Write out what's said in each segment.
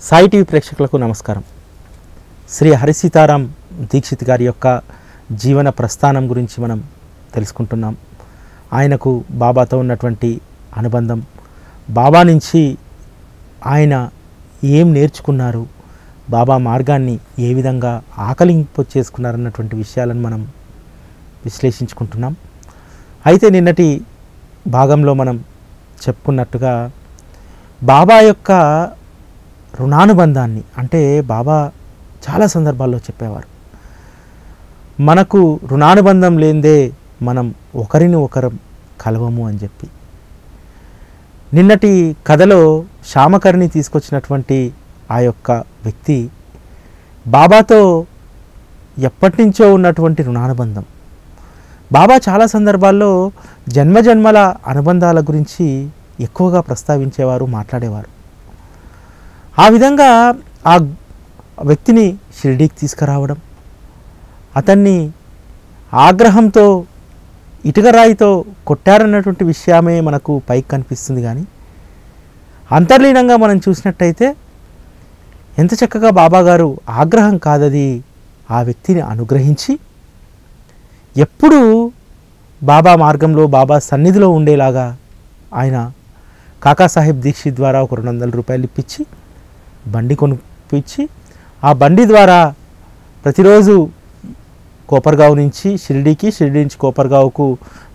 Sai TV ప్రేక్షకులకు నమస్కారం. శ్రీ హరి సీతారాం దీక్షిత్ గారి యొక్క జీవన ప్రస్థానం గురించి మనం తెలుసుకుంటున్నాం. ఆయనకు బాబాతో ఉన్నటువంటి అనుబంధం, బాబా నుంచి ఆయన ఏం నేర్చుకున్నారు, బాబా మార్గాన్ని ఏ విధంగా ఆకలింపు చేసుకున్నారన్నటువంటి విషయాలను మనం విశ్లేషించుకుంటున్నాం. అయితే నిన్నటి భాగంలో మనం చెప్పుకున్నట్టుగా బాబా యొక్క రుణానుబంధాన్ని, అంటే బాబా చాలా సందర్భాల్లో చెప్పేవారు, మనకు రుణానుబంధం లేనిదే మనం ఒకరిని ఒకరం కలవము అని చెప్పి. నిన్నటి కథలో శ్యామకర్ణి తీసుకొచ్చినటువంటి ఆ యొక్క వ్యక్తి బాబాతో ఎప్పటి నుంచో ఉన్నటువంటి రుణానుబంధం. బాబా చాలా సందర్భాల్లో జన్మజన్మల అనుబంధాల గురించి ఎక్కువగా ప్రస్తావించేవారు, మాట్లాడేవారు. ఆ విధంగా ఆ వ్యక్తిని షిరిడీకి తీసుకురావడం, అతన్ని ఆగ్రహంతో ఇటుకరాయితో కొట్టారన్నటువంటి విషయమే మనకు పైకి కనిపిస్తుంది. కానీ అంతర్లీనంగా మనం చూసినట్టయితే ఎంత చక్కగా బాబా గారు ఆగ్రహం కాదది ఆ వ్యక్తిని అనుగ్రహించి ఎప్పుడూ బాబా మార్గంలో, బాబా సన్నిధిలో ఉండేలాగా ఆయన కాకాసాహెబ్ దీక్షిత్ ద్వారా ఒక 200 రూపాయలు ఇప్పించి బండి కొనిపించి, ఆ బండి ద్వారా ప్రతిరోజు కోపర్గావ్ నుంచి షిరిడీకి, షిరిడీ నుంచి కోపర్గావ్కు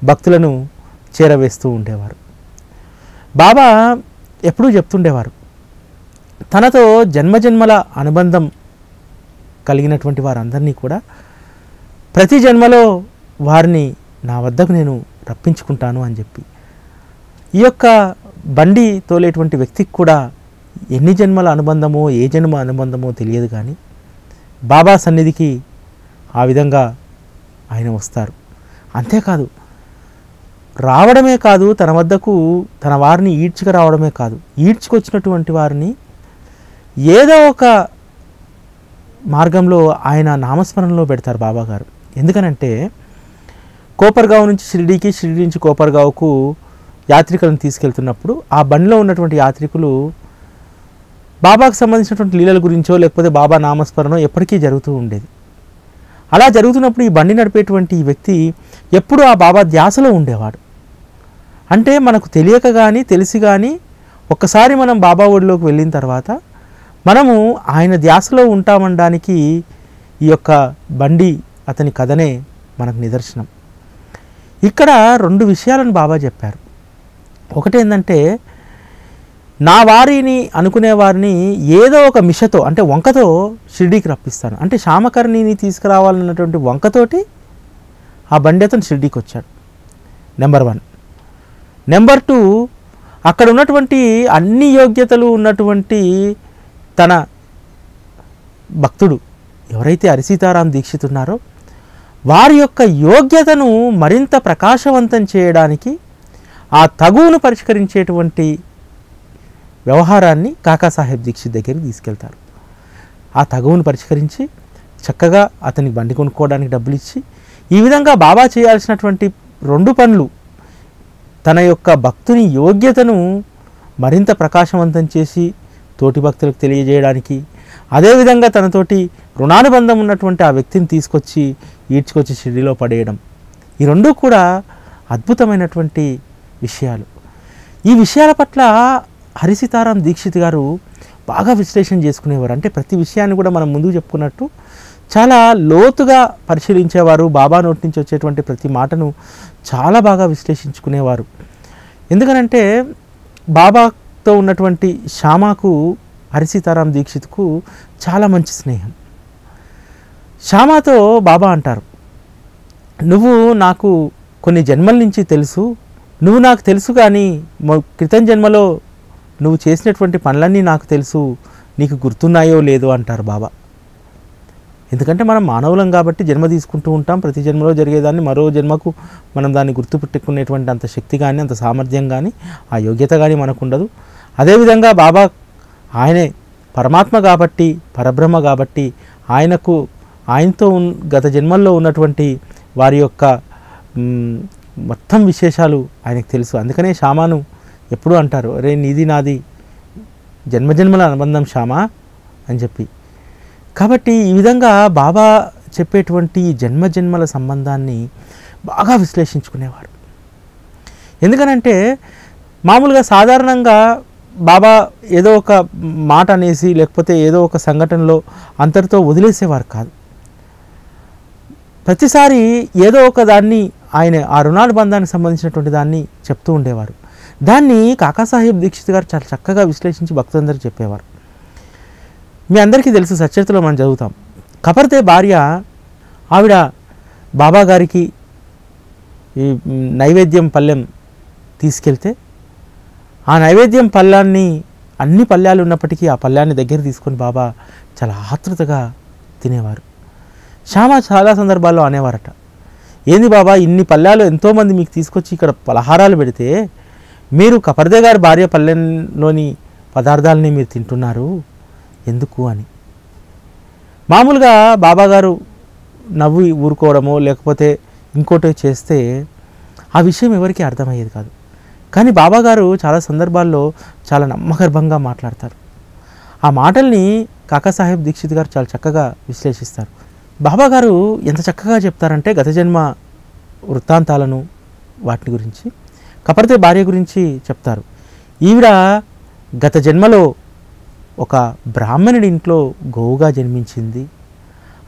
భక్తులను చేరవేస్తూ ఉండేవారు. బాబా ఎప్పుడూ చెప్తుండేవారు, తనతో జన్మజన్మల అనుబంధం కలిగినటువంటి వారందరినీ కూడా ప్రతి జన్మలో వారిని నా వద్దకు నేను రప్పించుకుంటాను అని చెప్పి. ఈ యొక్క బండి తోలేటువంటి వ్యక్తికి కూడా ఎన్ని జన్మల అనుబంధమో, ఏ జన్మ అనుబంధమో తెలియదు, కానీ బాబా సన్నిధికి ఆ విధంగా ఆయన వస్తారు. అంతేకాదు, రావడమే కాదు, తన వద్దకు తన వారిని ఈడ్చుకు రావడమే కాదు, ఈడ్చుకొచ్చినటువంటి వారిని ఏదో ఒక మార్గంలో ఆయన నామస్మరణలో పెడతారు బాబా గారు. ఎందుకనంటే కోపర్గావ్ నుంచి షిరిడీకి, షిరిడీ నుంచి కోపర్గావ్కు యాత్రికులను తీసుకెళ్తున్నప్పుడు ఆ బండిలో ఉన్నటువంటి యాత్రికులు బాబాకు సంబంధించినటువంటి లీలల గురించో లేకపోతే బాబా నామస్మరణో ఎప్పటికీ జరుగుతూ ఉండేది. అలా జరుగుతున్నప్పుడు ఈ బండి నడిపేటువంటి ఈ వ్యక్తి ఎప్పుడూ ఆ బాబా ధ్యాసలో ఉండేవాడు. అంటే మనకు తెలియక కానీ తెలిసి కానీ ఒక్కసారి మనం బాబా ఒడిలోకి వెళ్ళిన తర్వాత మనము ఆయన ధ్యాసలో ఉంటామనడానికి ఈ యొక్క బండి అతని కథనే మనకు నిదర్శనం. ఇక్కడ 2 విషయాలను బాబా చెప్పారు. ఒకటి ఏంటంటే, నా వారిని అనుకునే వారిని ఏదో ఒక మిషతో, అంటే వంకతో షిరిడీకి రప్పిస్తాను. అంటే శ్యామకర్ణిని తీసుకురావాలన్నటువంటి వంకతోటి ఆ బండి అతను షిరిడీకి వచ్చాడు. నెంబర్ 1. నెంబర్ 2, అక్కడ ఉన్నటువంటి అన్ని యోగ్యతలు ఉన్నటువంటి తన భక్తుడు ఎవరైతే హరి సీతారాం దీక్షిత్ ఉన్నారో వారి యొక్క యోగ్యతను మరింత ప్రకాశవంతం చేయడానికి ఆ తగువును పరిష్కరించేటువంటి వ్యవహారాన్ని కాకాసాహెబ్ దీక్షిత్ దగ్గరికి తీసుకెళ్తారు. ఆ తగువును పరిష్కరించి చక్కగా అతనికి బండి కొనుక్కోవడానికి డబ్బులు ఇచ్చి, ఈ విధంగా బాబా చేయాల్సినటువంటి 2 పనులు, తన యొక్క భక్తుని యోగ్యతను మరింత ప్రకాశవంతం చేసి తోటి భక్తులకు తెలియజేయడానికి, అదేవిధంగా తనతోటి రుణానుబంధం ఉన్నటువంటి ఆ వ్యక్తిని తీసుకొచ్చి ఈడ్చుకొచ్చి షిరిడీలో పడేయడం, ఈ 2 కూడా అద్భుతమైనటువంటి విషయాలు. ఈ విషయాల పట్ల హరి సీతారాం దీక్షిత్ గారు బాగా విశ్లేషణ చేసుకునేవారు. అంటే ప్రతి విషయాన్ని కూడా మనం ముందుకు చెప్పుకున్నట్టు చాలా లోతుగా పరిశీలించేవారు. బాబా నోటి నుంచి వచ్చేటువంటి ప్రతి మాటను చాలా బాగా విశ్లేషించుకునేవారు. ఎందుకనంటే బాబాతో ఉన్నటువంటి శ్యామకు హరి సీతారాం దీక్షిత్కు చాలా మంచి స్నేహం. శ్యామతో బాబా అంటారు, నువ్వు నాకు కొన్ని జన్మల నుంచి తెలుసు, నువ్వు నాకు తెలుసు, కానీ క్రితం జన్మలో నువ్వు చేసినటువంటి పనులన్నీ నాకు తెలుసు, నీకు గుర్తున్నాయో లేదో అంటారు బాబా. ఎందుకంటే మనం మానవులం కాబట్టి జన్మ తీసుకుంటూ ఉంటాం. ప్రతి జన్మలో జరిగేదాన్ని మరో జన్మకు మనం దాన్ని గుర్తుపెట్టుకునేటువంటి అంత శక్తి కానీ, అంత సామర్థ్యం కానీ, ఆ యోగ్యత కానీ మనకు ఉండదు. అదేవిధంగా బాబా ఆయనే పరమాత్మ కాబట్టి, పరబ్రహ్మ కాబట్టి ఆయనతో గత జన్మల్లో ఉన్నటువంటి వారి యొక్క మొత్తం విశేషాలు ఆయనకు తెలుసు. అందుకనే శ్యామను ఎప్పుడూ అంటారు, అరే నీది నాది జన్మజన్మల అనుబంధం శ్యామ, అని చెప్పి. కాబట్టి ఈ విధంగా బాబా చెప్పేటువంటి జన్మజన్మల సంబంధాన్ని బాగా విశ్లేషించుకునేవారు. ఎందుకనంటే మామూలుగా సాధారణంగా బాబా ఏదో ఒక మాట అనేసి లేకపోతే ఏదో ఒక సంఘటనలో అంతటితో వదిలేసేవారు కాదు. ప్రతిసారి ఏదో ఒక దాన్ని ఆయన ఆ రుణానుబంధానికి సంబంధించినటువంటి దాన్ని చెప్తూ ఉండేవారు. దాన్ని కాకాసాహెబ్ దీక్షిత్ గారు చాలా చక్కగా విశ్లేషించి భక్తులందరికీ చెప్పేవారు. మీ అందరికీ తెలుసు, సచరిత్రలో మనం చదువుతాం. కపర్తే భార్య ఆవిడ బాబా గారికి ఈ నైవేద్యం పళ్ళెం తీసుకెళ్తే ఆ నైవేద్యం పళ్ళాన్ని అన్ని పళ్ళాలు ఉన్నప్పటికీ ఆ పళ్ళాన్ని దగ్గర తీసుకొని బాబా చాలా ఆతృతగా తినేవారు. శ్యామ చాలా సందర్భాల్లో అనేవారట, ఏంది బాబా ఇన్ని పళ్ళాలు ఎంతోమంది మీకు తీసుకొచ్చి ఇక్కడ పలహారాలు పెడితే మీరు కపర్దే గారి భార్య పళ్ళెంలోని పదార్థాలని మీరు తింటున్నారు ఎందుకు అని. మామూలుగా బాబాగారు నవ్వు ఊరుకోవడమో లేకపోతే ఇంకోటి చేస్తే ఆ విషయం ఎవరికి అర్థమయ్యేది కాదు. కానీ బాబాగారు చాలా సందర్భాల్లో చాలా నమ్మకర్భంగా మాట్లాడతారు. ఆ మాటల్ని కాకాసాహెబ్ దీక్షిత్ గారు చాలా చక్కగా విశ్లేషిస్తారు. బాబాగారు ఎంత చక్కగా చెప్తారంటే గత జన్మ వృత్తాంతాలను వాటి గురించి, కపర్తే భార్య గురించి చెప్తారు. ఈవిడ గత జన్మలో ఒక బ్రాహ్మణుడి ఇంట్లో గోవుగా జన్మించింది,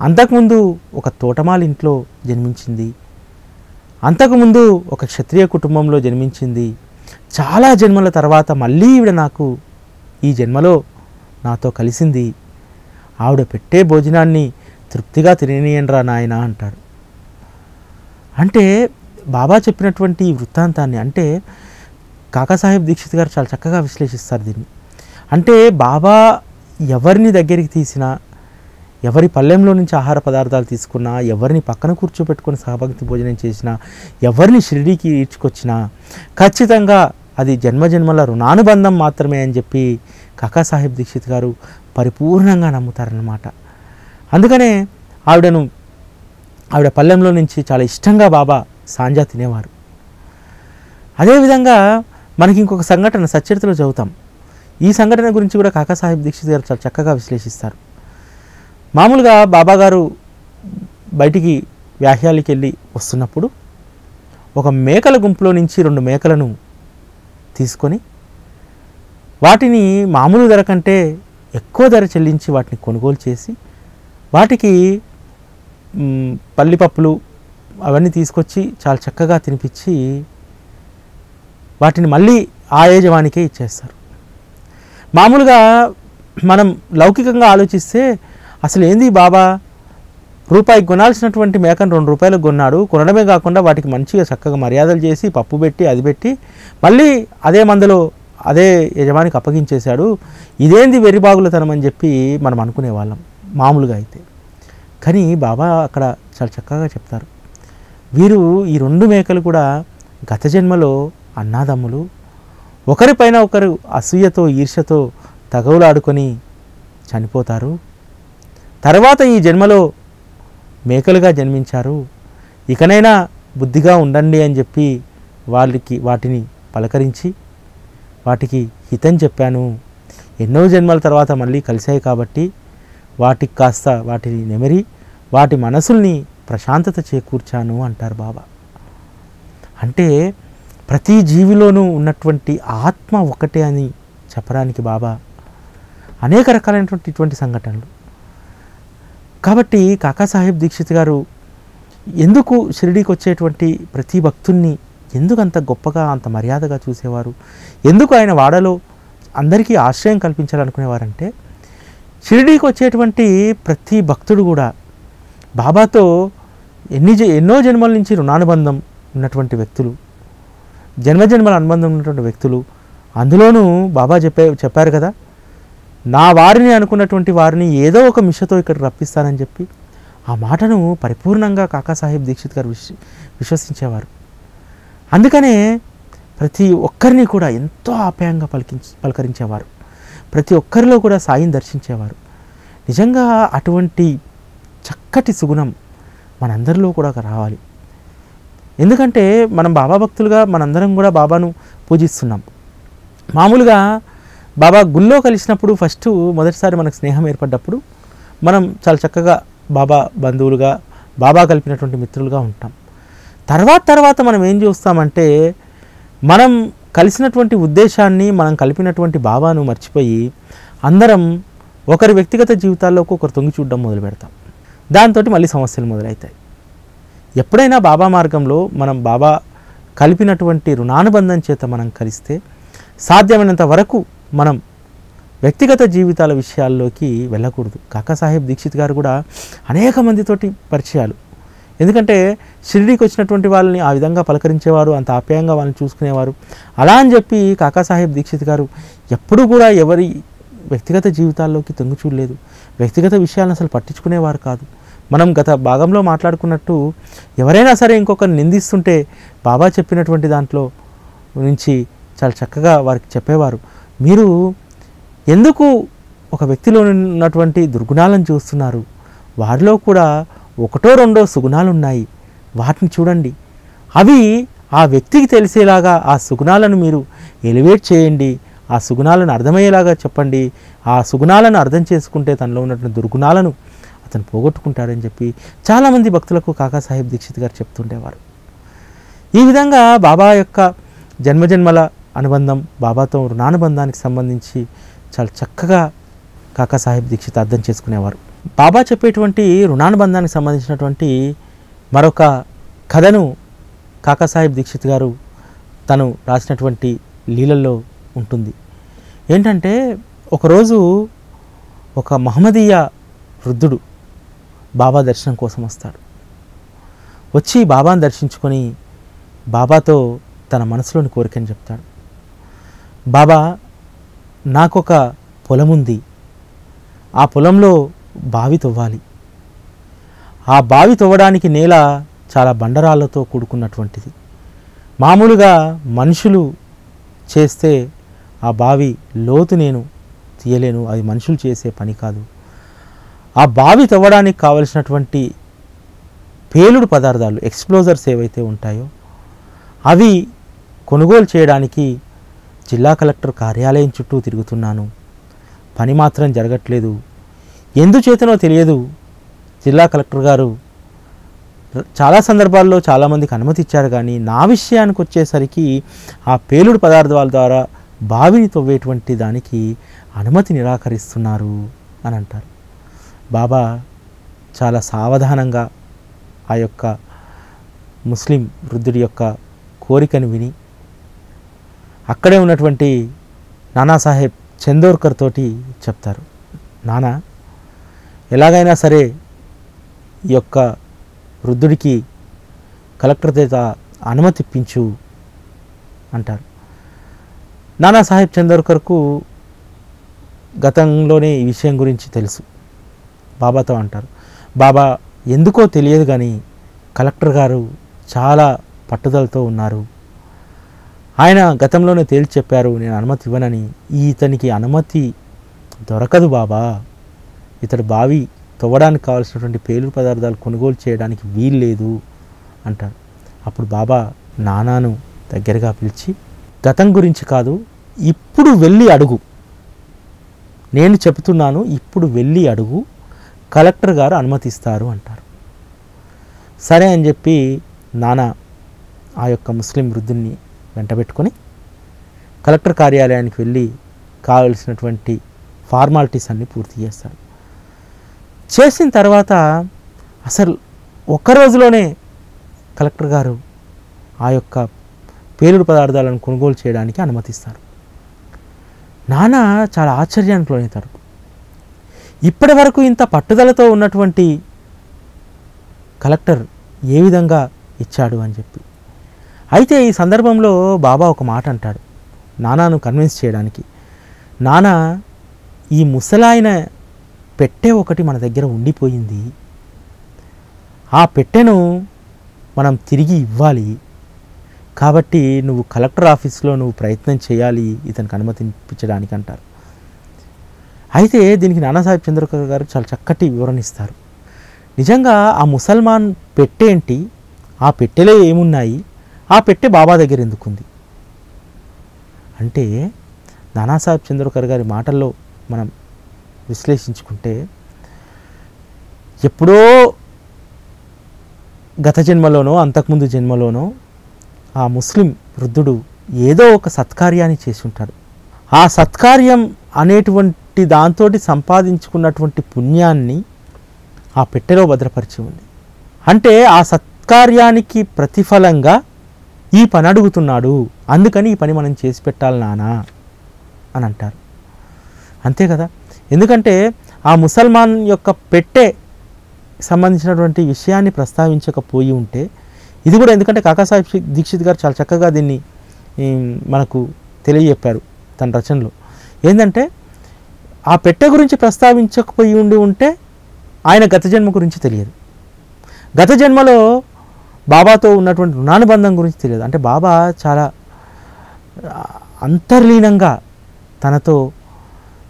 అంతకుముందు ఒక తోటమాలి ఇంట్లో జన్మించింది, అంతకుముందు ఒక క్షత్రియ కుటుంబంలో జన్మించింది. చాలా జన్మల తర్వాత మళ్ళీ ఈవిడ నాకు ఈ జన్మలో నాతో కలిసింది. ఆవిడ పెట్టే భోజనాన్ని తృప్తిగా తినేనియండ్రా నాయన అంటాడు. అంటే బాబా చెప్పినటువంటి ఈ వృత్తాంతాన్ని అంటే కాకాసాహెబ్ దీక్షిత్ గారు చాలా చక్కగా విశ్లేషిస్తారు దీన్ని. అంటే బాబా ఎవరిని దగ్గరికి తీసినా, ఎవరి పళ్ళెంలో నుంచి ఆహార పదార్థాలు తీసుకున్నా, ఎవరిని పక్కన కూర్చోబెట్టుకొని సహభక్తి భోజనం చేసినా, ఎవరిని షిరిడీకి ఈడ్చుకొచ్చినా ఖచ్చితంగా అది జన్మజన్మల రుణానుబంధం మాత్రమే అని చెప్పి కాకాసాహెబ్ దీక్షిత్ గారు పరిపూర్ణంగా నమ్ముతారన్నమాట. అందుకనే ఆవిడ పళ్ళెంలో నుంచి చాలా ఇష్టంగా బాబా సాంజా తినేవారు. అదేవిధంగా మనకి ఇంకొక సంఘటన సచరిత్రలో చదువుతాం. ఈ సంఘటన గురించి కూడా కాకాసాహెబ్ దీక్షిత్ గారు చాలా చక్కగా విశ్లేషిస్తారు. మామూలుగా బాబాగారు బయటికి వ్యాహ్యాలకి వెళ్ళి వస్తున్నప్పుడు ఒక మేకల గుంపులో నుంచి 2 మేకలను తీసుకొని వాటిని మామూలు ధర కంటే ఎక్కువ ధర చెల్లించి వాటిని కొనుగోలు చేసి వాటికి పల్లిపప్పులు అవన్నీ తీసుకొచ్చి చాలా చక్కగా తినిపించి వాటిని మళ్ళీ ఆ యజమానికే ఇచ్చేస్తారు. మామూలుగా మనం లౌకికంగా ఆలోచిస్తే అసలు ఏంది బాబా రూపాయికి కొనాల్సినటువంటి మేకను 2 రూపాయలకు కొన్నాడు, కొనడమే కాకుండా వాటికి మంచిగా చక్కగా మర్యాదలు చేసి పప్పు పెట్టి అది పెట్టి మళ్ళీ అదే మందలో అదే యజమానికి అప్పగించేశాడు, ఇదేంది వెర్రిబాగులతనం అని చెప్పి మనం అనుకునేవాళ్ళం మామూలుగా అయితే. కానీ బాబా అక్కడ చాలా చక్కగా చెప్తారు, వీరు ఈ 2 మేకలు కూడా గత జన్మలో అన్నాదమ్ములు, ఒకరిపైన ఒకరు అసూయతో ఈర్ష్యతో తగవులాడుకొని చనిపోతారు, తర్వాత ఈ జన్మలో మేకలుగా జన్మించారు, ఇకనైనా బుద్ధిగా ఉండండి అని చెప్పి వాటిని పలకరించి వాటికి హితం చెప్పాను. ఎన్నో జన్మల తర్వాత మళ్ళీ కలిశాయి కాబట్టి వాటికి కాస్త వాటిని నెమరి వాటి మనసుల్ని ప్రశాంతత చేకూర్చాను అంటారు బాబా. అంటే ప్రతి జీవిలోనూ ఉన్నటువంటి ఆత్మ ఒకటే అని చెప్పడానికి బాబా అనేక రకాలైనటువంటి ఇటువంటి సంఘటనలు. కాబట్టి కాకాసాహెబ్ దీక్షిత్ గారు ఎందుకు షిరిడీకి వచ్చేటువంటి ప్రతి భక్తుల్ని ఎందుకు అంత గొప్పగా అంత మర్యాదగా చూసేవారు, ఎందుకు ఆయన వాడలో అందరికీ ఆశ్రయం కల్పించాలనుకునేవారంటే షిరిడీకి వచ్చేటువంటి ప్రతి భక్తుడు కూడా బాబాతో ఎన్నో జన్మల నుంచి రుణానుబంధం ఉన్నటువంటి వ్యక్తులు, జన్మజన్మల అనుబంధం ఉన్నటువంటి వ్యక్తులు. అందులోనూ బాబా చెప్పారు కదా, నా వారిని అనుకున్నటువంటి వారిని ఏదో ఒక మిషతో ఇక్కడ రప్పిస్తానని చెప్పి ఆ మాటను పరిపూర్ణంగా కాకాసాహెబ్ దీక్షిత్ గారు విశ్వసించేవారు. అందుకనే ప్రతి ఒక్కరిని కూడా ఎంతో ఆప్యాయంగా పలకరించేవారు, ప్రతి ఒక్కరిలో కూడా సాయిని దర్శించేవారు. నిజంగా అటువంటి చక్కటి సుగుణం మనందరిలో కూడా రావాలి. ఎందుకంటే మనం బాబా భక్తులుగా మనందరం కూడా బాబాను పూజిస్తున్నాం. మామూలుగా బాబా గుళ్ళో కలిసినప్పుడు మొదటిసారి మనకు స్నేహం ఏర్పడ్డప్పుడు మనం చాలా చక్కగా బాబా బంధువులుగా, బాబా కలిపినటువంటి మిత్రులుగా ఉంటాం. తర్వాత మనం ఏం చూస్తామంటే, మనం కలిసినటువంటి ఉద్దేశాన్ని, మనం కలిపినటువంటి బాబాను మర్చిపోయి అందరం ఒకరి వ్యక్తిగత జీవితాల్లోకి ఒకరు తొంగి చూడడం మొదలు పెడతాం. దాంతో మళ్ళీ సమస్యలు మొదలవుతాయి. ఎప్పుడైనా బాబా మార్గంలో మనం బాబా కలిపినటువంటి రుణానుబంధం చేత మనం కలిస్తే సాధ్యమైనంత వరకు మనం వ్యక్తిగత జీవితాల విషయాల్లోకి వెళ్ళకూడదు. కాకాసాహెబ్ దీక్షిత్ గారు కూడా అనేక మందితోటి పరిచయాలు. ఎందుకంటే షిరిడీకి వచ్చినటువంటి వాళ్ళని ఆ విధంగా పలకరించేవారు, అంత ఆప్యాయంగా వాళ్ళని చూసుకునేవారు. అలా అని చెప్పి కాకాసాహెబ్ దీక్షిత్ గారు ఎప్పుడూ కూడా ఎవరి వ్యక్తిగత జీవితాల్లోకి తొంగి చూడలేదు. వ్యక్తిగత విషయాలను అసలు పట్టించుకునేవారు కాదు. మనం గత భాగంలో మాట్లాడుకున్నట్టు ఎవరైనా సరే ఇంకొకరిని నిందిస్తుంటే బాబా చెప్పినటువంటి దాంట్లో నుంచి చాలా చక్కగా వారికి చెప్పేవారు, మీరు ఎందుకు ఒక వ్యక్తిలో ఉన్నటువంటి దుర్గుణాలను చూస్తున్నారు? వారిలో కూడా ఒకటో రెండో సుగుణాలు ఉన్నాయి, వాటిని చూడండి. అవి ఆ వ్యక్తికి తెలిసేలాగా ఆ సుగుణాలను మీరు ఎలివేట్ చేయండి, ఆ సుగుణాలను అర్థమయ్యేలాగా చెప్పండి. ఆ సుగుణాలను అర్థం చేసుకుంటే తనలో ఉన్నటువంటి దుర్గుణాలను అతను పోగొట్టుకుంటారని చెప్పి చాలామంది భక్తులకు కాకాసాహెబ్ దీక్షిత్ గారు చెప్తుండేవారు. ఈ విధంగా బాబా యొక్క జన్మజన్మల అనుబంధం, బాబాతో రుణానుబంధానికి సంబంధించి చాలా చక్కగా కాకాసాహెబ్ దీక్షిత్ అర్థం చేసుకునేవారు. బాబా చెప్పేటువంటి రుణానుబంధానికి సంబంధించినటువంటి మరొక కథను కాకాసాహెబ్ దీక్షిత్ గారు తను రాసినటువంటి లీలల్లో ఉంటుంది. ఏంటంటే, ఒకరోజు ఒక మహమ్మదీయ వృద్ధుడు బాబా దర్శనం కోసం వస్తాడు. వచ్చి బాబాను దర్శించుకొని బాబాతో తన మనసులోని కోరికని చెప్తాడు. బాబా, నాకొక పొలం ఉంది, ఆ పొలంలో బావి తవ్వాలి. ఆ బావి తవ్వడానికి నేల చాలా బండరాళ్లతో కూడుకున్నటువంటిది. మామూలుగా మనుషులు చేస్తే ఆ బావి లోతు నేను తీయలేను, అది మనుషులు చేసే పని కాదు. ఆ బావి తవ్వడానికి కావలసినటువంటి పేలుడు పదార్థాలు, ఎక్స్ప్లోజర్స్ ఏవైతే ఉంటాయో అవి కొనుగోలు చేయడానికి జిల్లా కలెక్టర్ కార్యాలయం చుట్టూ తిరుగుతున్నాను. పని మాత్రం జరగట్లేదు. ఎందుచేతనో తెలియదు, జిల్లా కలెక్టర్ గారు చాలా సందర్భాల్లో చాలామందికి అనుమతి ఇచ్చారు, కానీ నా విషయానికి వచ్చేసరికి ఆ పేలుడు పదార్థాల ద్వారా బావిని తవ్వేటువంటి దానికి అనుమతి నిరాకరిస్తున్నారు అని అంటారు. బాబా చాలా సావధానంగా ఆ యొక్క ముస్లిం వృద్ధుడి యొక్క కోరికను విని అక్కడే ఉన్నటువంటి నానాసాహెబ్ చందోర్కర్ తోటి చెప్తారు, నానా, ఎలాగైనా సరే ఈ యొక్క వృద్ధుడికి కలెక్టర్ చేత అనుమతి ఇప్పించు అంటారు. నానాసాహెబ్ చందోర్కర్కు గతంలోనే ఈ విషయం గురించి తెలుసు. బాబాతో అంటారు, బాబా, ఎందుకో తెలియదు కానీ కలెక్టర్ గారు చాలా పట్టుదలతో ఉన్నారు. ఆయన గతంలోనే తేల్చి చెప్పారు నేను అనుమతి ఇవ్వనని. ఇతనికి అనుమతి దొరకదు బాబా, ఇతడు బావి తవ్వడానికి కావాల్సినటువంటి పేలుడు పదార్థాలు కొనుగోలు చేయడానికి వీల్లేదు అంటారు. అప్పుడు బాబా నానాను దగ్గరగా పిలిచి, గతం గురించి కాదు, ఇప్పుడు వెళ్ళి అడుగు, నేను చెబుతున్నాను, ఇప్పుడు వెళ్ళి అడుగు, కలెక్టర్ గారు అనుమతిస్తారు అంటారు. సరే అని చెప్పి నానా ఆ యొక్క ముస్లిం వృద్ధుని వెంటబెట్టుకొని కలెక్టర్ కార్యాలయానికి వెళ్ళి కావలసినటువంటి ఫార్మాలిటీస్ అన్నీ పూర్తి చేస్తాడు. చేసిన తర్వాత అసలు ఒక్క రోజులోనే కలెక్టర్ గారు ఆ యొక్క పేలుడు పదార్థాలను కొనుగోలు చేయడానికి అనుమతిస్తారు. నానా చాలా ఆశ్చర్యానికి లోనవుతారు. ఇప్పటి వరకు ఇంత పట్టుదలతో ఉన్నటువంటి కలెక్టర్ ఏ విధంగా ఇచ్చాడు అని చెప్పి. అయితే ఈ సందర్భంలో బాబా ఒక మాట అంటాడు నానాను కన్విన్స్ చేయడానికి. నానా, ఈ ముసలాయన పెట్టె ఒకటి మన దగ్గర ఉండిపోయింది, ఆ పెట్టెను మనం తిరిగి ఇవ్వాలి, కాబట్టి నువ్వు కలెక్టర్ ఆఫీస్లో నువ్వు ప్రయత్నం చేయాలి ఇతనికి అనుమతించడానికి అంటారు. అయితే దీనికి నానాసాహెబ్ చంద్రకర్ గారు చాలా చక్కటి వివరణ ఇస్తారు. నిజంగా ఆ ముసల్మాన్ పెట్టె ఏంటి, ఆ పెట్టెలో ఏమున్నాయి, ఆ పెట్టె బాబా దగ్గర ఎందుకుంది అంటే, నానాసాహెబ్ చంద్రకర్ గారి మాటల్లో మనం విశ్లేషించుకుంటే, ఎప్పుడో గత జన్మలోనో అంతకుముందు జన్మలోనో ఆ ముస్లిం వృద్ధుడు ఏదో ఒక సత్కార్యాన్ని చేసి ఉంటాడు. ఆ సత్కార్యం అనేటువంటి దాంతో సంపాదించుకున్నటువంటి పుణ్యాన్ని ఆ పెట్టెలో భద్రపరిచి ఉంది. అంటే ఆ సత్కార్యానికి ప్రతిఫలంగా ఈ పని అడుగుతున్నాడు, అందుకని ఈ పని మనం చేసి పెట్టాలి నానా అని అంటారు. అంతే కదా. ఎందుకంటే ఆ ముసల్మాన్ యొక్క పెట్టె సంబంధించినటువంటి విషయాన్ని ప్రస్తావించకపోయి ఉంటే, ఇది కూడా ఎందుకంటే కాకాసాహెబ్ దీక్షిత్ గారు చాలా చక్కగా దీన్ని మనకు తెలియజెప్పారు తన రచనలో. ఏంటంటే ఆ పెట్టె గురించి ప్రస్తావించకపోయి ఉంటే ఆయన గత జన్మ గురించి తెలియదు, గత జన్మలో బాబాతో ఉన్నటువంటి రుణానుబంధం గురించి తెలియదు. అంటే బాబా చాలా అంతర్లీనంగా తనతో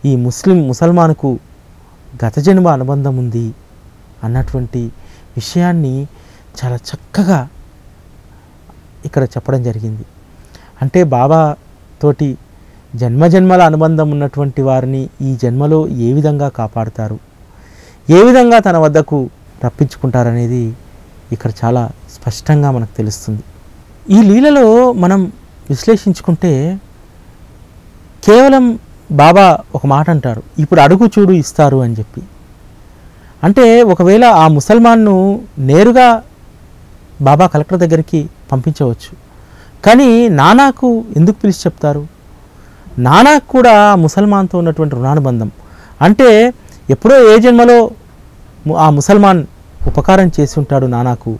ఈ ముసల్మాన్కు గత జన్మ అనుబంధం ఉంది అన్నటువంటి విషయాన్ని చాలా చక్కగా ఇక్కడ చెప్పడం జరిగింది. అంటే బాబా తోటి జన్మజన్మల అనుబంధం ఉన్నటువంటి వారిని ఈ జన్మలో ఏ విధంగా కాపాడుతారు, ఏ విధంగా తన వద్దకు రప్పించుకుంటారనేది ఇక్కడ చాలా స్పష్టంగా మనకు తెలుస్తుంది. ఈ లీలలో మనం విశ్లేషించుకుంటే కేవలం బాబా ఒక మాట అంటారు, ఇప్పుడు అడుగు చూడు ఇస్తారు అని చెప్పి. అంటే ఒకవేళ ఆ ముసల్మాన్ను నేరుగా బాబా కలెక్టర్ దగ్గరికి పంపించవచ్చు, కానీ నానాకు ఎందుకు పిలిచి చెప్తారు? నానాకు కూడా ముసల్మాన్తో ఉన్నటువంటి రుణానుబంధం, అంటే ఎప్పుడో ఏ జన్మలో ఆ ముసల్మాన్ ఉపకారం చేసి ఉంటాడు నానాకు,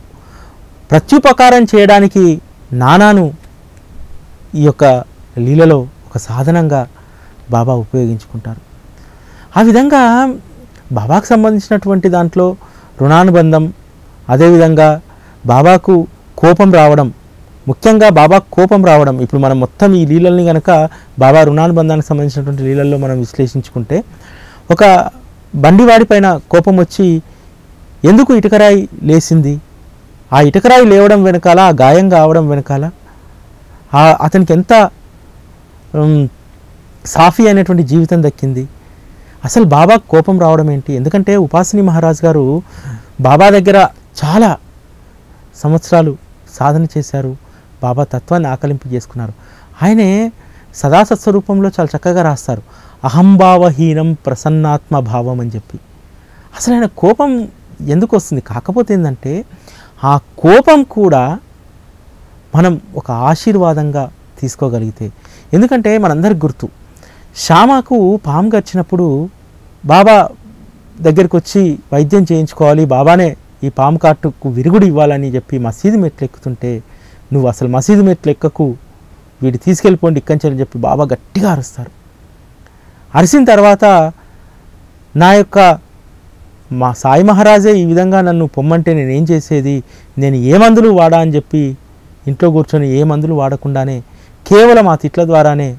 ప్రత్యుపకారం చేయడానికి నానాను ఈ యొక్క లీలలో ఒక సాధనంగా బాబా ఉపయోగించుకుంటారు. ఆ విధంగా బాబాకు సంబంధించినటువంటి దాంట్లో రుణానుబంధం, అదేవిధంగా బాబాకు కోపం రావడం, ముఖ్యంగా బాబాకు కోపం రావడం. ఇప్పుడు మనం మొత్తం ఈ లీలల్ని కనుక బాబా రుణానుబంధానికి సంబంధించినటువంటి లీలల్లో మనం విశ్లేషించుకుంటే, ఒక బండివాడిపైన కోపం వచ్చి ఎందుకు ఇటుకరాయి లేచింది, ఆ ఇటుకరాయి లేవడం వెనకాల, ఆ గాయం కావడం వెనకాల అతనికి ఎంత సాఫీ అయినటువంటి జీవితం దక్కింది, అసలు బాబాకు కోపం రావడం ఏంటి? ఎందుకంటే ఉపాసిని మహారాజ్ గారు బాబా దగ్గర చాలా సంవత్సరాలు సాధన చేశారు, బాబా తత్వాన్ని ఆకలింపు చేసుకున్నారు. ఆయనే సదాసత్స్వరూపంలో చాలా చక్కగా రాస్తారు, అహంభావహీనం ప్రసన్నాత్మ భావం అని చెప్పి. అసలు ఆయన కోపం ఎందుకు వస్తుంది? కాకపోతే ఏంటంటే ఆ కోపం కూడా మనం ఒక ఆశీర్వాదంగా తీసుకోగలిగితే. ఎందుకంటే మనందరికి గుర్తు, శ్యామకు పాము గచ్చినప్పుడు బాబా దగ్గరికి వచ్చి వైద్యం చేయించుకోవాలి, బాబానే ఈ పాము కాటుకు విరుగుడు ఇవ్వాలని చెప్పి మసీదు మెట్లు ఎక్కుతుంటే, నువ్వు అసలు మసీదు మెట్లు ఎక్కకు, వీడి తీసుకెళ్ళిపోండి ఇక్కంచెని చెప్పి బాబా గట్టిగా అరుస్తారు. అరిసిన తర్వాత మా సాయి మహారాజే ఈ విధంగా నన్ను పొమ్మంటే నేనేం చేసేది, నేను ఏ మందులు వాడా అని చెప్పి ఇంట్లో కూర్చొని ఏ మందులు వాడకుండానే కేవలం ఆ తిట్ల ద్వారానే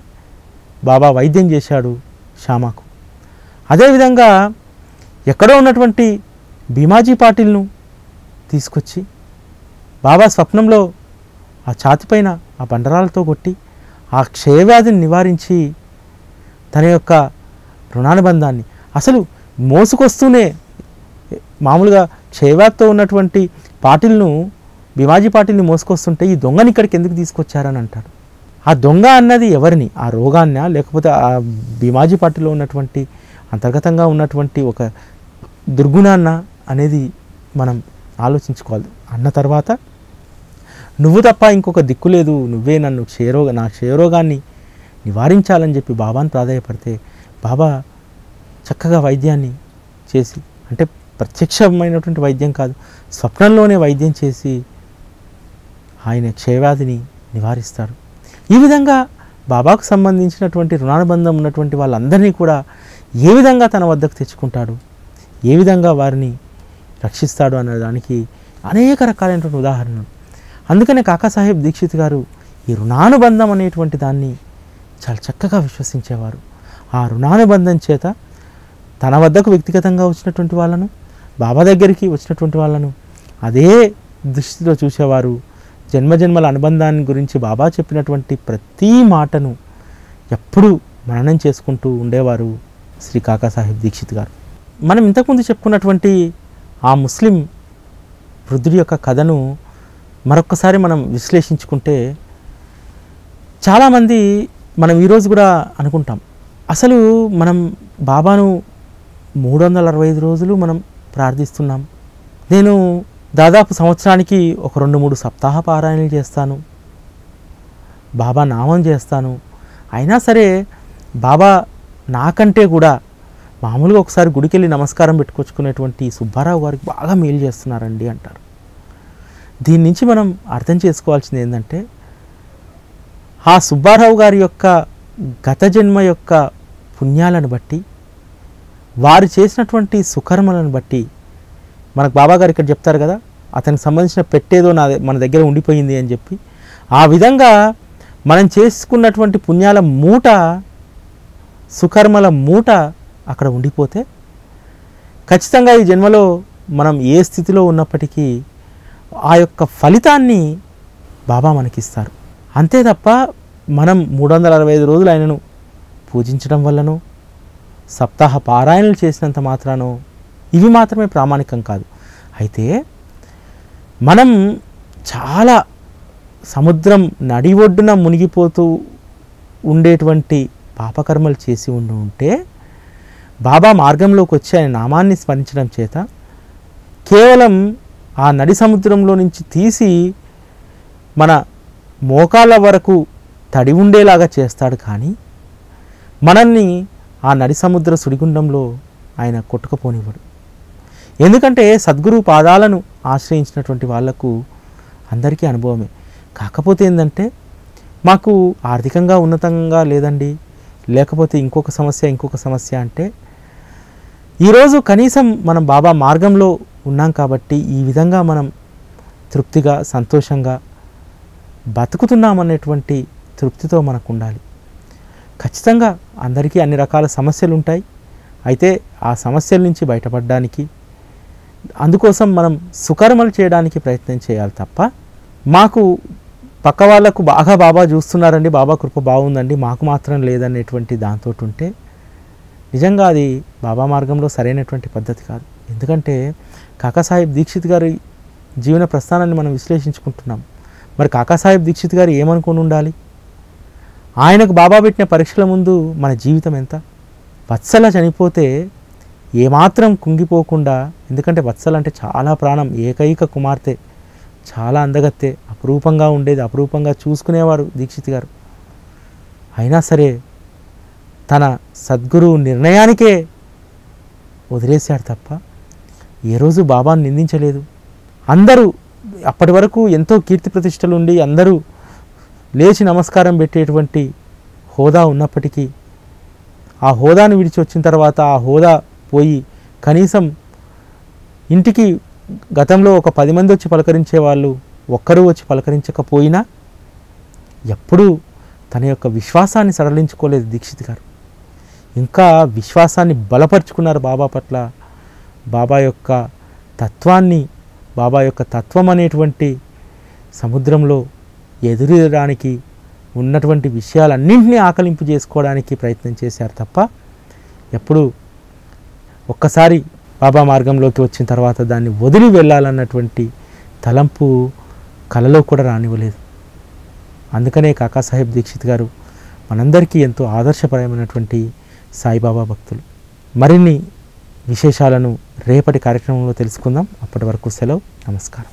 బాబా వైద్యం చేశాడు శ్యామకు. అదేవిధంగా ఎక్కడో ఉన్నటువంటి భీమాజీ పాటిల్ను తీసుకొచ్చి బాబా స్వప్నంలో ఆ ఛాతిపైన ఆ బండరాలతో కొట్టి ఆ క్షయవ్యాధిని నివారించి తన యొక్క రుణానుబంధాన్ని అసలు మోసుకొస్తూనే, మామూలుగా క్షయవ్యాధితో ఉన్నటువంటి పాటిల్ను, భీమాజీ పాటిల్ని మోసుకొస్తుంటే ఈ దొంగని ఇక్కడికి ఎందుకు తీసుకొచ్చారని అంటాడు. ఆ దొంగ అన్నది ఎవరిని? ఆ రోగాన్నా, లేకపోతే ఆ భీమాజీ పాటిల్లో ఉన్నటువంటి అంతర్గతంగా ఉన్నటువంటి ఒక దుర్గుణాన్న అనేది మనం ఆలోచించుకోవాలి. అన్న తర్వాత నువ్వు తప్ప ఇంకొక దిక్కు లేదు, నువ్వే నన్ను నా క్షయరోగాన్ని నివారించాలని చెప్పి బాబాను ప్రాధాయపడితే, బాబా చక్కగా వైద్యాన్ని చేసి, అంటే ప్రత్యక్షమైనటువంటి వైద్యం కాదు, స్వప్నంలోనే వైద్యం చేసి ఆయన క్షయవ్యాధిని నివారిస్తాడు. ఈ విధంగా బాబాకు సంబంధించినటువంటి రుణానుబంధం ఉన్నటువంటి వాళ్ళందరినీ కూడా ఏ విధంగా తన వద్దకు తెచ్చుకుంటాడు, ఏ విధంగా వారిని రక్షిస్తాడు అనే దానికి అనేక రకాలైనటువంటి ఉదాహరణలు. అందుకనే కాకాసాహెబ్ దీక్షిత్ గారు ఈ రుణానుబంధం అనేటువంటి దాన్ని చాలా చక్కగా విశ్వసించేవారు. ఆ రుణానుబంధం చేత తన వద్దకు వ్యక్తిగతంగా వచ్చినటువంటి వాళ్ళను, బాబా దగ్గరికి వచ్చినటువంటి వాళ్ళను అదే దృష్టిలో చూసేవారు. జన్మజన్మల అనుబంధాన్ని గురించి బాబా చెప్పినటువంటి ప్రతి మాటను ఎప్పుడూ మననం చేసుకుంటూ ఉండేవారు శ్రీ కాకాసాహెబ్ దీక్షిత్ గారు. మనం ఇంతకుముందు చెప్పుకున్నటువంటి ఆ ముస్లిం వృద్ధుడి యొక్క కథను మరొక్కసారి మనం విశ్లేషించుకుంటే చాలామంది మనం ఈరోజు కూడా అనుకుంటాం, అసలు మనం బాబాను 365 రోజులు మనం ప్రార్థిస్తున్నాం. నేను దాదాపు సంవత్సరానికి ఒక 2-3 సప్తాహ పారాయణలు చేస్తాను, బాబా నామం చేస్తాను. అయినా సరే బాబా నాకంటే కూడా మామూలుగా ఒకసారి గుడికి వెళ్ళి నమస్కారం పెట్టుకొచ్చుకునేటువంటి సుబ్బారావు గారికి బాగా మేలు చేస్తున్నారండి అంటారు. దీని నుంచి మనం అర్థం చేసుకోవాల్సింది ఏంటంటే, ఆ సుబ్బారావు గారి యొక్క గత జన్మ యొక్క పుణ్యాలను బట్టి, వారు చేసినటువంటి సుకర్మలను బట్టి, మనకు బాబా గారు ఇక్కడ చెప్తారు కదా, అతనికి సంబంధించిన పెట్టేదో మన దగ్గర ఉండిపోయింది అని చెప్పి, ఆ విధంగా మనం చేసుకున్నటువంటి పుణ్యాల మూట, సుకర్మల మూట అక్కడ ఉండిపోతే ఖచ్చితంగా ఈ జన్మలో మనం ఏ స్థితిలో ఉన్నప్పటికీ ఆ యొక్క ఫలితాన్ని బాబా మనకిస్తారు. అంతే తప్ప మనం 365 రోజులు ఆయనను పూజించడం వల్లనో, సప్తాహ పారాయణలు చేసినంత మాత్రానో ఇవి మాత్రమే ప్రామాణికం కాదు. అయితే మనం చాలా సముద్రం నడి ఒడ్డున మునిగిపోతూ ఉండేటువంటి పాపకర్మలు చేసి ఉంటే బాబా మార్గంలోకి వచ్చి ఆయన నామాన్ని స్మరించడం చేత కేవలం ఆ నడి సముద్రంలో నుంచి తీసి మన మోకాళ్ళ వరకు తడి ఉండేలాగా చేస్తాడు. కానీ మనల్ని ఆ నడి సముద్ర సుడిగుండంలో ఆయన కొట్టుకుపోనివ్వడు. ఎందుకంటే సద్గురు పాదాలను ఆశ్రయించినటువంటి వాళ్లకు అందరికీ అనుభవమే. కాకపోతే ఏంటంటే, మాకు ఆర్థికంగా ఉన్నతంగా లేదండి, లేకపోతే ఇంకొక సమస్య అంటే, ఈరోజు కనీసం మనం బాబా మార్గంలో ఉన్నాం కాబట్టి ఈ విధంగా మనం తృప్తిగా సంతోషంగా బతుకుతున్నామనేటువంటి తృప్తితో మనకు ఉండాలి. ఖచ్చితంగా అందరికీ అన్ని రకాల సమస్యలు ఉంటాయి. అయితే ఆ సమస్యల నుంచి బయటపడడానికి, అందుకోసం మనం సుకర్మలు చేయడానికి ప్రయత్నం చేయాలి తప్ప, మాకు పక్క వాళ్ళకు బాగా బాబా చూస్తున్నారండి, బాబా కృప బాగుందండి, మాకు మాత్రం లేదనేటువంటి దాంతో ఉంటే నిజంగా అది బాబా మార్గంలో సరైనటువంటి పద్ధతి కాదు. ఎందుకంటే కాకాసాహెబ్ దీక్షిత్ గారి జీవన ప్రస్థానాన్ని మనం విశ్లేషించుకుంటున్నాం. మరి కాకాసాహెబ్ దీక్షిత్ గారు ఏమనుకుని ఉండాలి? ఆయనకు బాబా పెట్టిన పరీక్షల ముందు మన జీవితం ఎంత? వత్సల చనిపోతే ఏమాత్రం కుంగిపోకుండా, ఎందుకంటే వత్సల అంటే చాలా ప్రాణం, ఏకైక కుమార్తె, చాలా అందగత్తే, అపురూపంగా ఉండేది, అపురూపంగా చూసుకునేవారు దీక్షిత్ గారు. అయినా సరే తన సద్గురు నిర్ణయానికే వదిలేశాడు తప్ప ఏ రోజు బాబాను నిందించలేదు. అందరూ అప్పటి వరకు ఎంతో కీర్తి ప్రతిష్టలు ఉండి అందరూ లేచి నమస్కారం పెట్టేటువంటి హోదా ఉన్నప్పటికీ ఆ హోదాను విడిచి వచ్చిన తర్వాత ఆ హోదా పోయి కనీసం ఇంటికి గతంలో ఒక 10 మంది వచ్చి పలకరించే వాళ్ళు ఒక్కరూ వచ్చి పలకరించకపోయినా ఎప్పుడూ తన యొక్క విశ్వాసాన్ని సడలించుకోలేదు దీక్షిత్ గారు. ఇంకా విశ్వాసాన్ని బలపరుచుకున్నారు బాబా పట్ల. బాబా యొక్క తత్వాన్ని, బాబా యొక్క తత్వం అనేటువంటి సముద్రంలో ఎదురడానికి ఉన్నటువంటి విషయాలన్నింటినీ ఆకలింపు చేసుకోవడానికి ప్రయత్నం చేశారు తప్ప ఎప్పుడు ఒక్కసారి బాబా మార్గంలోకి వచ్చిన తర్వాత దాన్ని వదిలి వెళ్ళాలన్నటువంటి తలంపు కలలో కూడా రానివ్వలేదు. అందుకనే కాకాసాహెబ్ దీక్షిత్ గారు మనందరికీ ఎంతో ఆదర్శపరమైనటువంటి సాయిబాబా భక్తులు. మరిన్ని విశేషాలను రేపటి కార్యక్రమంలో తెలుసుకుందాం. అప్పటి వరకు సెలవు. నమస్కారం.